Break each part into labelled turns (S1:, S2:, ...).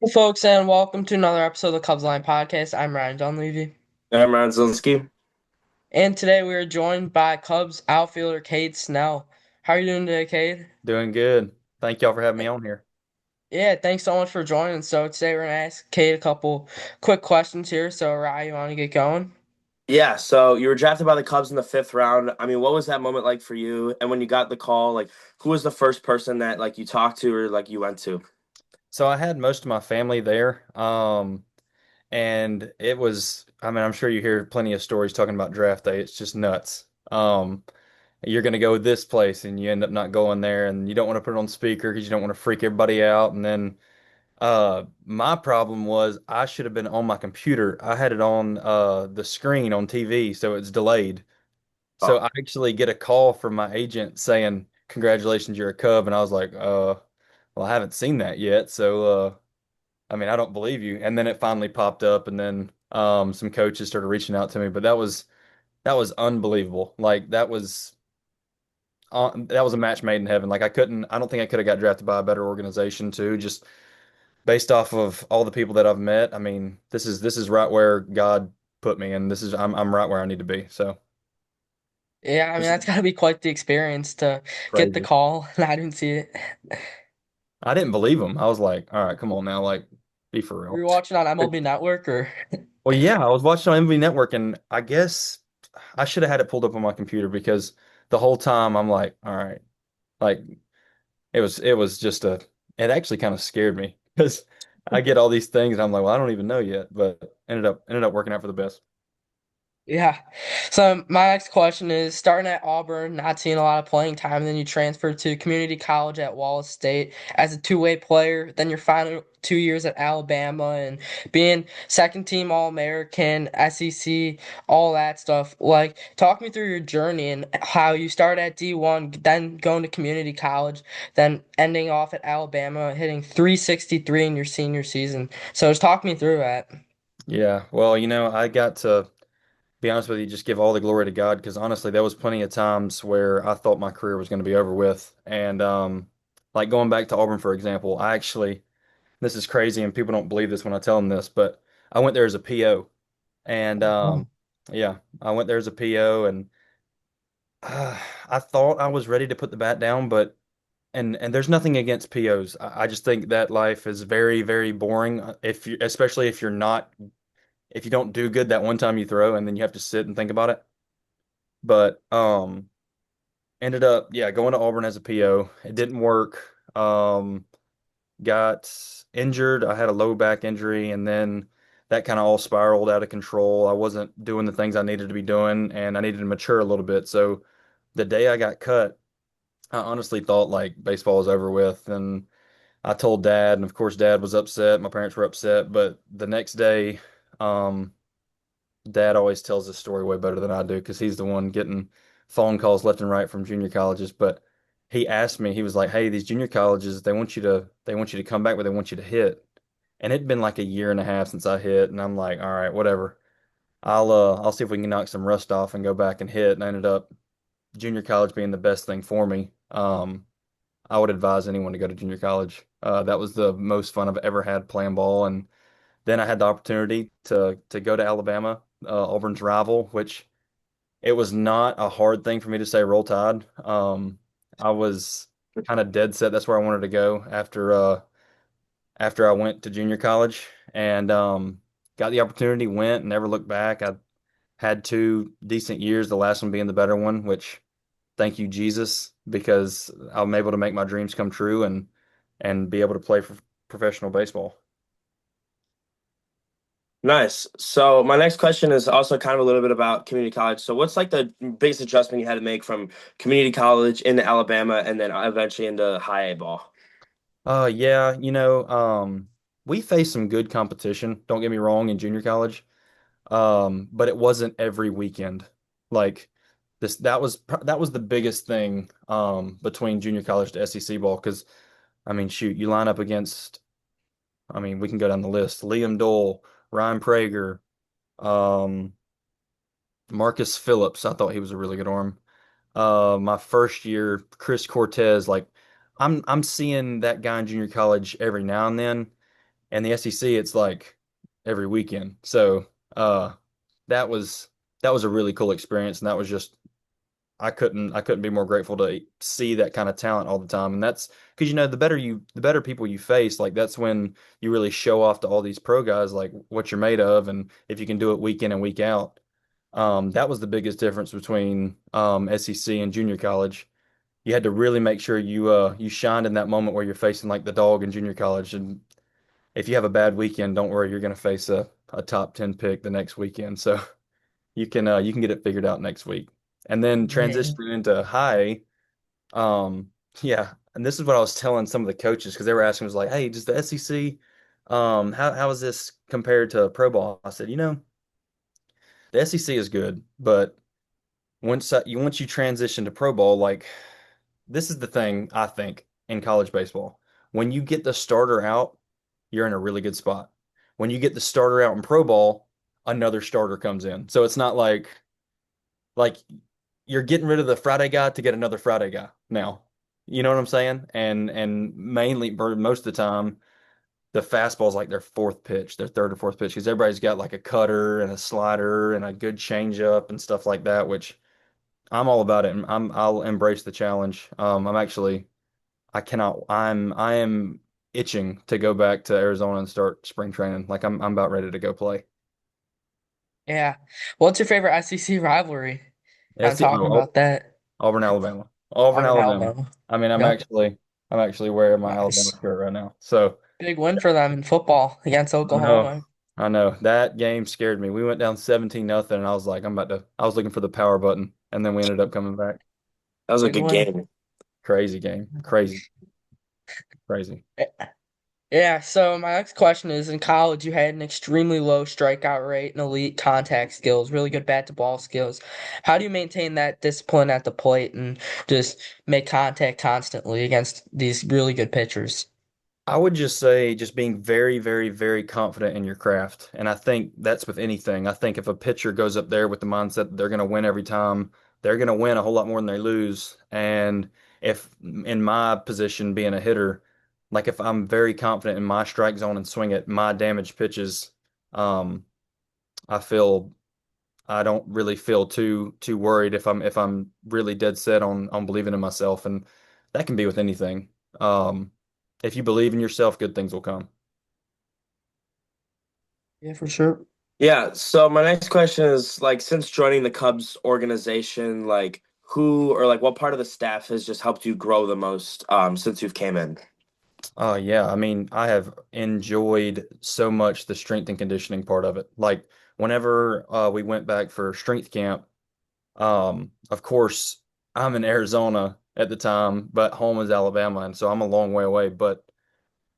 S1: Hey folks, and welcome to another episode of the Cubs Line Podcast. I'm Ryan Dunleavy,
S2: I'm Ron Zelensky.
S1: and today we are joined by Cubs outfielder Kade Snell. How are you doing today, Cade?
S3: Doing good. Thank y'all for having me on here.
S1: Yeah, thanks so much for joining. So today we're gonna ask Kade a couple quick questions here. So Ryan, you want to get going?
S2: Yeah, so you were drafted by the Cubs in the fifth round. I mean, what was that moment like for you? And when you got the call, like, who was the first person that you talked to or you went to?
S3: So I had most of my family there. And it was, I mean, I'm sure you hear plenty of stories talking about draft day. It's just nuts. You're going to go this place and you end up not going there and you don't want to put it on speaker because you don't want to freak everybody out. And then my problem was I should have been on my computer. I had it on the screen on TV, so it's delayed. So
S2: Oh,
S3: I actually get a call from my agent saying, "Congratulations, you're a Cub," and I was like, well, I haven't seen that yet, so I mean, I don't believe you." And then it finally popped up, and then some coaches started reaching out to me, but that was unbelievable. Like that was a match made in heaven. Like I don't think I could have got drafted by a better organization too, just based off of all the people that I've met. I mean, this is right where God put me, and I'm right where I need to be. So
S1: Yeah, I mean
S2: this is
S1: that's gotta be quite the experience to get the
S3: crazy.
S1: call and I didn't see it.
S3: I didn't believe him. I was like, all right, come on now, like, be for
S1: Were you
S3: real.
S1: watching on MLB Network or?
S3: Well, yeah, I was watching on MV Network, and I guess I should have had it pulled up on my computer because the whole time I'm like, all right, like it was just it actually kind of scared me because I get all these things and I'm like, well, I don't even know yet, but ended up working out for the best.
S1: Yeah. So my next question is starting at Auburn, not seeing a lot of playing time, then you transferred to community college at Wallace State as a two-way player, then your final 2 years at Alabama and being second team All-American, SEC, all that stuff. Like, talk me through your journey and how you started at D1, then going to community college, then ending off at Alabama, hitting 363 in your senior season. So just talk me through that.
S3: Yeah, well, I got to be honest with you, just give all the glory to God because honestly, there was plenty of times where I thought my career was going to be over with, and like going back to Auburn, for example, I actually this is crazy and people don't believe this when I tell them this, but I went there as a PO and yeah, I went there as a PO and I thought I was ready to put the bat down, but and there's nothing against POs. I just think that life is very, very boring if you especially if you don't do good that one time you throw and then you have to sit and think about it. But ended up yeah, going to Auburn as a PO. It didn't work. Got injured. I had a low back injury, and then that kind of all spiraled out of control. I wasn't doing the things I needed to be doing, and I needed to mature a little bit. So the day I got cut, I honestly thought like baseball was over with. And I told dad, and of course, dad was upset. My parents were upset. But the next day, um, dad always tells this story way better than I do because he's the one getting phone calls left and right from junior colleges. But he asked me, he was like, "Hey, these junior colleges, they want you to come back, but they want you to hit." And it'd been like a year and a half since I hit, and I'm like, "All right, whatever. I'll see if we can knock some rust off and go back and hit." And I ended up junior college being the best thing for me. I would advise anyone to go to junior college. That was the most fun I've ever had playing ball, and then I had the opportunity to go to Alabama, Auburn's rival, which it was not a hard thing for me to say Roll Tide. I was kind of dead set. That's where I wanted to go after I went to junior college, and got the opportunity, went, never looked back. I had two decent years, the last one being the better one, which thank you, Jesus, because I'm able to make my dreams come true and be able to play for professional baseball.
S2: nice. So my next question is also kind of a little bit about community college. So what's like the biggest adjustment you had to make from community college into Alabama and then eventually into high A ball?
S3: Yeah, we faced some good competition, don't get me wrong, in junior college. But it wasn't every weekend. Like that was the biggest thing between junior college to SEC ball because I mean, shoot, you line up against I mean, we can go down the list. Liam Dole, Ryan Prager, um, Marcus Phillips. I thought he was a really good arm. My first year, Chris Cortez, like I'm seeing that guy in junior college every now and then. and the SEC it's like every weekend. So that was that was a really cool experience, and that was just I couldn't be more grateful to see that kind of talent all the time. And that's because the better people you face, like that's when you really show off to all these pro guys like what you're made of, and if you can do it week in and week out. That was the biggest difference between SEC and junior college. You had to really make sure you shined in that moment where you're facing like the dog in junior college. And if you have a bad weekend, don't worry, you're going to face a top 10 pick the next weekend. So you can get it figured out next week. And then
S1: Yeah.
S3: transitioning into high, um, yeah. And this is what I was telling some of the coaches because they were asking was like, hey, does the SEC how is this compared to pro ball? I said, the SEC is good, but once you transition to pro ball, like this is the thing I think in college baseball. When you get the starter out, you're in a really good spot. When you get the starter out in pro ball, another starter comes in. So it's not like you're getting rid of the Friday guy to get another Friday guy now. You know what I'm saying? And mainly for most of the time, the fastball's like their fourth pitch, their third or fourth pitch, because everybody's got like a cutter and a slider and a good changeup and stuff like that, which I'm all about it. I'll embrace the challenge. I am itching to go back to Arizona and start spring training. Like I'm about ready to go play.
S1: Yeah. What's your favorite SEC rivalry? Kind of
S3: It's
S1: talking about that.
S3: Auburn, Alabama. Auburn,
S1: Auburn,
S3: Alabama.
S1: Alabama.
S3: I mean,
S1: Yep.
S3: I'm actually wearing my Alabama
S1: Nice.
S3: shirt right now. So
S1: Big win for them in football against
S3: I know,
S1: Oklahoma.
S3: I know that game scared me. We went down 17 nothing, and I was like, I was looking for the power button, and then we ended up coming back.
S2: That was a
S1: Big
S2: good
S1: win.
S2: game.
S3: Crazy game, crazy, crazy.
S1: Yeah, so my next question is in college you had an extremely low strikeout rate and elite contact skills, really good bat to ball skills. How do you maintain that discipline at the plate and just make contact constantly against these really good pitchers?
S3: I would just say just being very, very, very confident in your craft. And I think that's with anything. I think if a pitcher goes up there with the mindset that they're going to win every time, they're going to win a whole lot more than they lose. And if in my position being a hitter, like if I'm very confident in my strike zone and swing at my damaged pitches, um, I feel I don't really feel too worried if I'm really dead set on believing in myself, and that can be with anything. If you believe in yourself, good things will come.
S1: Yeah, for sure.
S2: Yeah, so my next question is like since joining the Cubs organization, like who or like what part of the staff has just helped you grow the most since you've came in?
S3: Yeah, I mean, I have enjoyed so much the strength and conditioning part of it. Like whenever we went back for strength camp, of course, I'm in Arizona at the time, but home is Alabama, and so I'm a long way away. But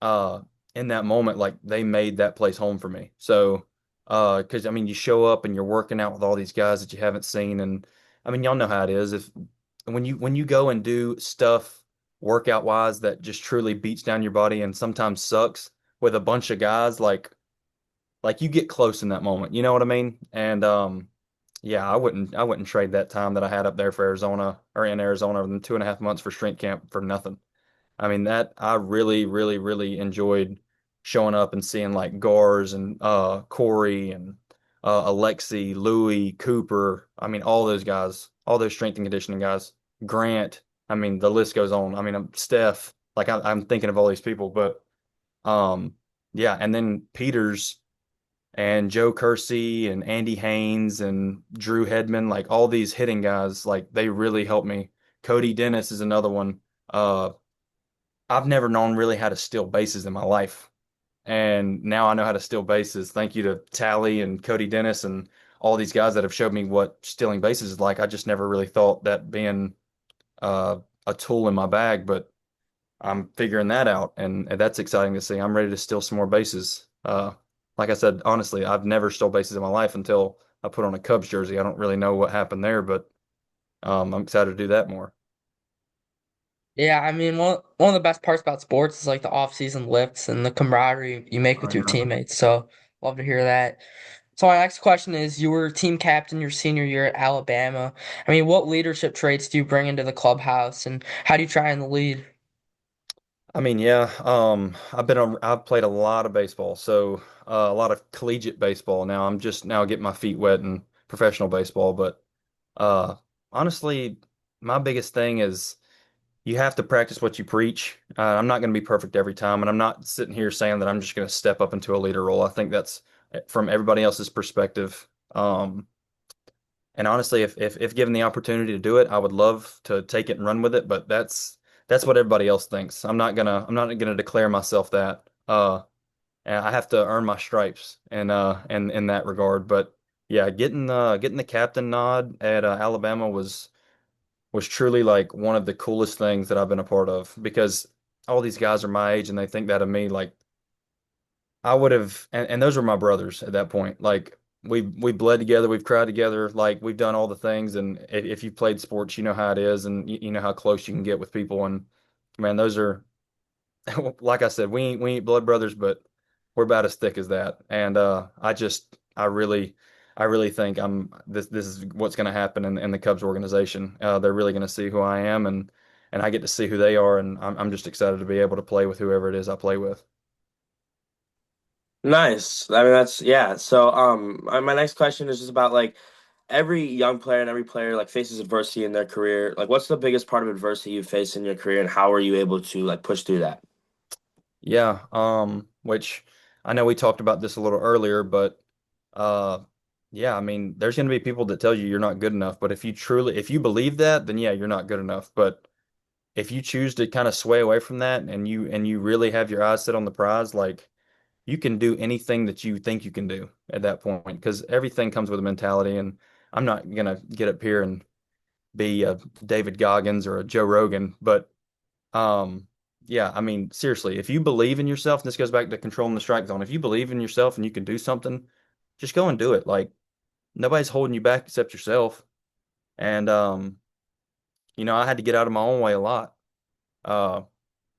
S3: uh in that moment like they made that place home for me. So because I mean you show up and you're working out with all these guys that you haven't seen, and I mean y'all know how it is if when you go and do stuff workout wise that just truly beats down your body and sometimes sucks with a bunch of guys like you get close in that moment, you know what I mean? And yeah, I wouldn't trade that time that I had up there for Arizona or in Arizona in 2.5 months for strength camp for nothing. I mean that I really, really, really enjoyed showing up and seeing like Gars and Corey and Alexi, Louis, Cooper. I mean all those guys, all those strength and conditioning guys. Grant. I mean the list goes on. I mean Steph. Like I'm thinking of all these people, but um yeah, and then Peters and Joe Kersey and Andy Haynes and Drew Hedman, like all these hitting guys, like they really helped me. Cody Dennis is another one. Uh, I've never known really how to steal bases in my life. And now I know how to steal bases. Thank you to Tally and Cody Dennis and all these guys that have showed me what stealing bases is like. I just never really thought that being uh, a tool in my bag, but I'm figuring that out, and that's exciting to see. I'm ready to steal some more bases. Like I said, honestly, I've never stole bases in my life until I put on a Cubs jersey. I don't really know what happened there, but I'm excited to do that more.
S1: Yeah, I mean one of the best parts about sports is like the off-season lifts and the camaraderie you make
S3: Oh,
S1: with your
S3: yeah.
S1: teammates. So love to hear that. So my next question is, you were team captain your senior year at Alabama. I mean, what leadership traits do you bring into the clubhouse and how do you try and lead?
S3: I mean, yeah, I've played a lot of baseball, so a lot of collegiate baseball. Now I'm just now getting my feet wet in professional baseball, but uh, honestly, my biggest thing is you have to practice what you preach. I'm not going to be perfect every time, and I'm not sitting here saying that I'm just going to step up into a leader role. I think that's from everybody else's perspective. And honestly, if given the opportunity to do it, I would love to take it and run with it, but that's what everybody else thinks. I'm not gonna declare myself that. And I have to earn my stripes and in that regard. But yeah, getting the captain nod at Alabama was truly like one of the coolest things that I've been a part of because all these guys are my age and they think that of me. Like I would have, and those were my brothers at that point. Like we bled together, we've cried together, like we've done all the things. And if you've played sports, you know how it is, and you know how close you can get with people. And man, those are like I said, we ain't blood brothers, but we're about as thick as that. And I really think this is what's going to happen in the Cubs organization. They're really going to see who I am, and I get to see who they are, and I'm just excited to be able to play with whoever it is I play with.
S2: Nice. I mean, that's yeah. So, my next question is just about like every young player and every player like faces adversity in their career. Like, what's the biggest part of adversity you face in your career, and how are you able to like push through that?
S3: Yeah, which I know we talked about this a little earlier, but uh yeah, I mean, there's going to be people that tell you you're not good enough, but if you believe that, then yeah, you're not good enough. But if you choose to kind of sway away from that and you really have your eyes set on the prize, like you can do anything that you think you can do at that point because everything comes with a mentality. And I'm not gonna get up here and be a David Goggins or a Joe Rogan, but um, yeah, I mean, seriously, if you believe in yourself, and this goes back to controlling the strike zone, if you believe in yourself and you can do something, just go and do it. Like nobody's holding you back except yourself. And I had to get out of my own way a lot. Uh,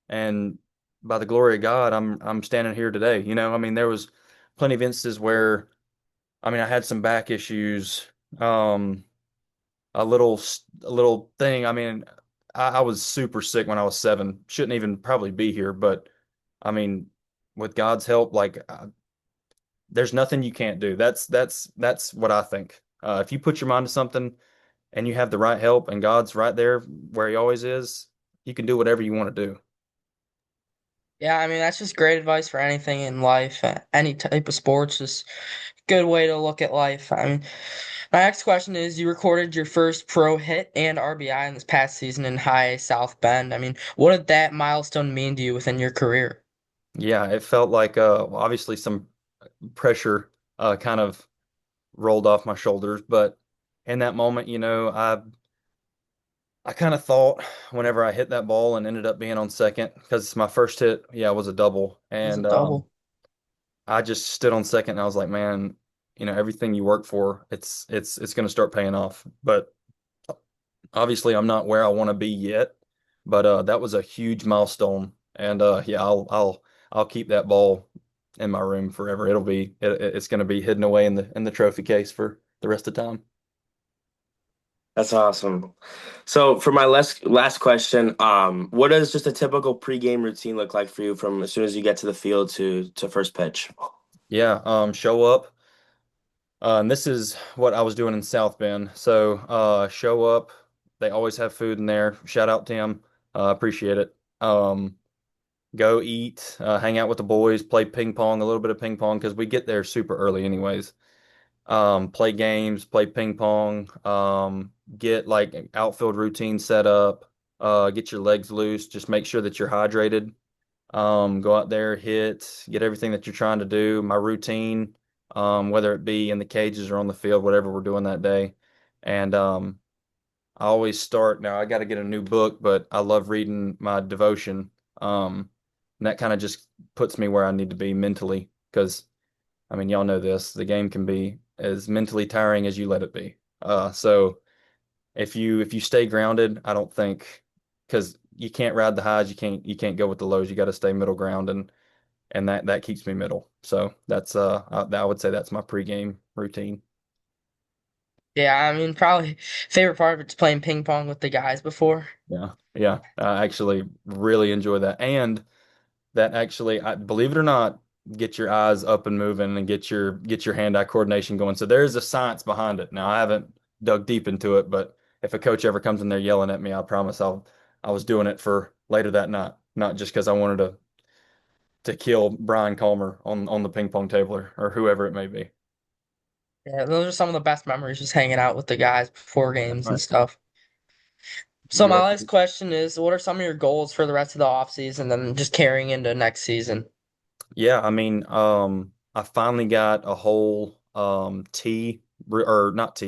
S3: and by the glory of God, I'm standing here today. I mean, there was plenty of instances where, I mean, I had some back issues, um, a little thing. I mean, I was super sick when I was 7. Shouldn't even probably be here, but I mean, with God's help, like there's nothing you can't do. That's what I think. If you put your mind to something and you have the right help and God's right there where he always is, you can do whatever you want to do.
S1: Yeah, I mean that's just great advice for anything in life, any type of sports. Just good way to look at life. I mean, my next question is: you recorded your first pro hit and RBI in this past season in High South Bend. I mean, what did that milestone mean to you within your career?
S3: Yeah, it felt like well, obviously some pressure kind of rolled off my shoulders, but in that moment, I kind of thought whenever I hit that ball and ended up being on second because it's my first hit, yeah, it was a double,
S1: It was a
S3: and
S1: double.
S3: I just stood on second and I was like, man, everything you work for, it's going to start paying off. But obviously, I'm not where I want to be yet. But that was a huge milestone, and yeah, I'll keep that ball in my room forever. It's going to be hidden away in the trophy case for the rest of the time.
S2: That's awesome. So, for my last question, what does just a typical pregame routine look like for you from as soon as you get to the field to first pitch?
S3: Yeah, show up. And this is what I was doing in South Bend. So show up. They always have food in there. Shout out Tim. Appreciate it. Go eat, hang out with the boys, play ping pong, a little bit of ping pong because we get there super early anyways. Play games, play ping pong, get like an outfield routine set up, get your legs loose, just make sure that you're hydrated. Go out there, hit, get everything that you're trying to do. My routine, whether it be in the cages or on the field, whatever we're doing that day. And I always start now. I got to get a new book, but I love reading my devotion. And that kind of just puts me where I need to be mentally because I mean, y'all know this. The game can be as mentally tiring as you let it be. So if you stay grounded, I don't think because you can't ride the highs, you can't go with the lows. You got to stay middle ground, and that keeps me middle. So that's I would say that's my pregame routine.
S1: Yeah, I mean, probably favorite part of it's playing ping pong with the guys before.
S3: Yeah, yeah. I actually really enjoy that, and that actually, believe it or not, get your eyes up and moving and get your hand-eye coordination going. So there is a science behind it. Now I haven't dug deep into it, but if a coach ever comes in there yelling at me, I promise I was doing it for later that night, not just because I wanted to kill Brian Calmer on the ping pong table or whoever it may be.
S1: Yeah, those are some of the best memories, just hanging out with the guys before
S3: That's
S1: games and
S3: right.
S1: stuff. So my
S3: You're
S1: last question is, what are some of your goals for the rest of the offseason, then just carrying into next season?
S3: Yeah, I mean, I finally got a whole or not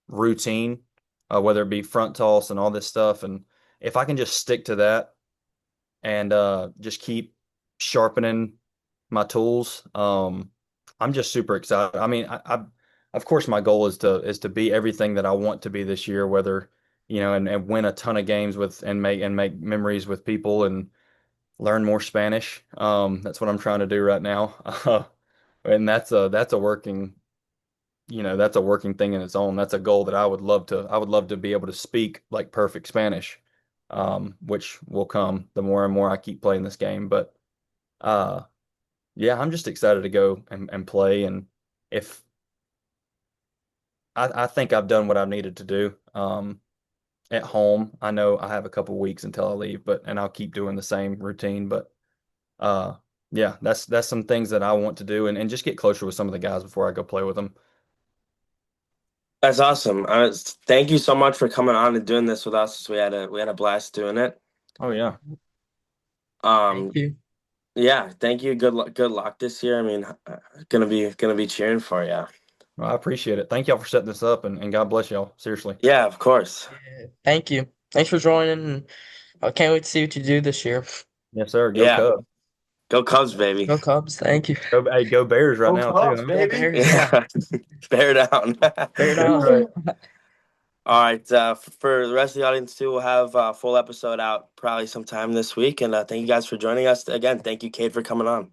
S3: routine, whether it be front toss and all this stuff, and if I can just stick to that and just keep sharpening my tools, I'm just super excited. I mean, of course my goal is to be everything that I want to be this year, whether and win a ton of games with and make memories with people and learn more Spanish. That's what I'm trying to do right now. And that's a working, that's a working thing in its own. That's a goal that I would love to be able to speak like perfect Spanish, which will come the more and more I keep playing this game. But uh, yeah, I'm just excited to go and play. And if I think I've done what I've needed to do, at home, I know I have a couple weeks until I leave, and I'll keep doing the same routine. But Uh, yeah, that's some things that I want to do and just get closer with some of the guys before I go play with them.
S2: That's awesome. Thank you so much for coming on and doing this with us. We had a blast doing it.
S3: Oh yeah,
S1: Thank
S2: Um,
S1: you.
S2: yeah, thank you. Good luck this year. I mean, gonna be cheering for you.
S3: well, I appreciate it. Thank y'all for setting this up and God bless y'all. Seriously.
S2: Yeah, of course.
S1: Yeah, thank you. Thanks for joining, and I can't wait to see what you do this year.
S3: Yes, sir. Go
S2: Yeah,
S3: Cubs.
S2: go Cubs, baby.
S1: Go Cubs. Thank you.
S3: Go, hey, go Bears right
S2: Go
S3: now too,
S2: Cubs,
S3: huh?
S1: Go
S2: baby.
S1: Bears. Yeah.
S2: Yeah, bear down.
S1: Bear
S3: That's
S1: down.
S3: right.
S2: All right, for the rest of the audience too, we'll have a full episode out probably sometime this week. And thank you guys for joining us again. Thank you, Kate, for coming on.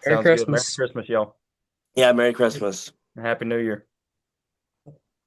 S1: Merry
S3: Sounds good. Merry
S1: Christmas.
S3: Christmas, y'all.
S2: Yeah, Merry Christmas.
S3: And Happy New Year.